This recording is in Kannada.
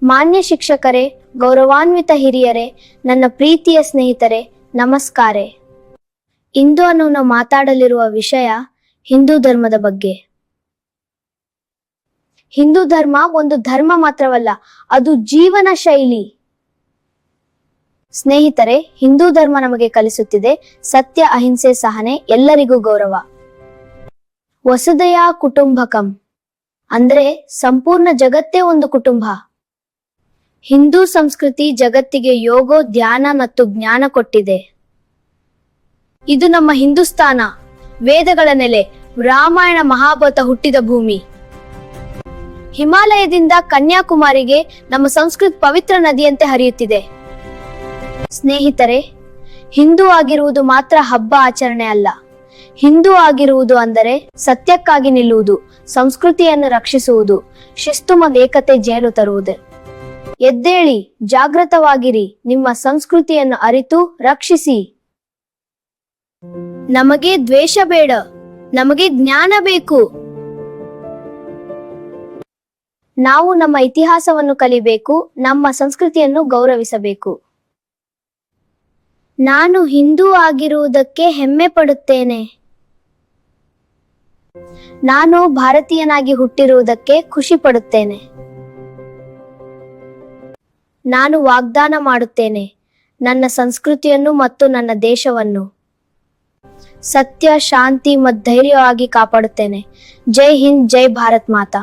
ಮಾನ್ಯ ಶಿಕ್ಷಕರೇ, ಗೌರವಾನ್ವಿತ ಹಿರಿಯರೇ, ನನ್ನ ಪ್ರೀತಿಯ ಸ್ನೇಹಿತರೆ, ನಮಸ್ಕಾರ. ಇಂದು ನಾವು ಮಾತಾಡಲಿರುವ ವಿಷಯ ಹಿಂದೂ ಧರ್ಮದ ಬಗ್ಗೆ. ಹಿಂದೂ ಧರ್ಮ ಒಂದು ಧರ್ಮ ಮಾತ್ರವಲ್ಲ, ಅದು ಜೀವನ ಶೈಲಿ. ಸ್ನೇಹಿತರೆ, ಹಿಂದೂ ಧರ್ಮ ನಮಗೆ ಕಲಿಸುತ್ತಿದೆ ಸತ್ಯ, ಅಹಿಂಸೆ, ಸಹನೆ, ಎಲ್ಲರಿಗೂ ಗೌರವ. ವಸುದೈವ ಕುಟುಂಬಕಂ ಅಂದ್ರೆ ಸಂಪೂರ್ಣ ಜಗತ್ತೇ ಒಂದು ಕುಟುಂಬ. ಹಿಂದೂ ಸಂಸ್ಕೃತಿ ಜಗತ್ತಿಗೆ ಯೋಗ, ಧ್ಯಾನ ಮತ್ತು ಜ್ಞಾನ ಕೊಟ್ಟಿದೆ. ಇದು ನಮ್ಮ ಹಿಂದೂಸ್ತಾನ, ವೇದಗಳ ನೆಲೆ, ರಾಮಾಯಣ ಮಹಾಭಾರತ ಹುಟ್ಟಿದ ಭೂಮಿ. ಹಿಮಾಲಯದಿಂದ ಕನ್ಯಾಕುಮಾರಿಗೆ ನಮ್ಮ ಸಂಸ್ಕೃತಿ ಪವಿತ್ರ ನದಿಯಂತೆ ಹರಿಯುತ್ತಿದೆ. ಸ್ನೇಹಿತರೆ, ಹಿಂದೂ ಆಗಿರುವುದು ಮಾತ್ರ ಹಬ್ಬ ಆಚರಣೆ ಅಲ್ಲ. ಹಿಂದೂ ಆಗಿರುವುದು ಅಂದರೆ ಸತ್ಯಕ್ಕಾಗಿ ನಿಲ್ಲುವುದು, ಸಂಸ್ಕೃತಿಯನ್ನು ರಕ್ಷಿಸುವುದು, ಶಿಸ್ತು ಮತ್ತು ಏಕತೆ ಜೇಲು ತರುವುದು. ಎದ್ದೇಳಿ, ಜಾಗೃತವಾಗಿರಿ, ನಿಮ್ಮ ಸಂಸ್ಕೃತಿಯನ್ನು ಅರಿತು ರಕ್ಷಿಸಿ. ನಮಗೆ ದ್ವೇಷ ಬೇಡ, ನಮಗೆ ಜ್ಞಾನ ಬೇಕು. ನಾವು ನಮ್ಮ ಇತಿಹಾಸವನ್ನು ಕಲಿಬೇಕು, ನಮ್ಮ ಸಂಸ್ಕೃತಿಯನ್ನು ಗೌರವಿಸಬೇಕು. ನಾನು ಹಿಂದೂ ಆಗಿರುವುದಕ್ಕೆ ಹೆಮ್ಮೆ ಪಡುತ್ತೇನೆ. ನಾನು ಭಾರತೀಯನಾಗಿ ಹುಟ್ಟಿರುವುದಕ್ಕೆ ಖುಷಿ ಪಡುತ್ತೇನೆ. ನಾನು ವಾಗ್ದಾನ ಮಾಡುತ್ತೇನೆ, ನನ್ನ ಸಂಸ್ಕೃತಿಯನ್ನು ಮತ್ತು ನನ್ನ ದೇಶವನ್ನು ಸತ್ಯ, ಶಾಂತಿ ಮತ್ತು ಧೈರ್ಯವಾಗಿ ಕಾಪಾಡುತ್ತೇನೆ. ಜೈ ಹಿಂದ್, ಜೈ ಭಾರತ್ ಮಾತಾ.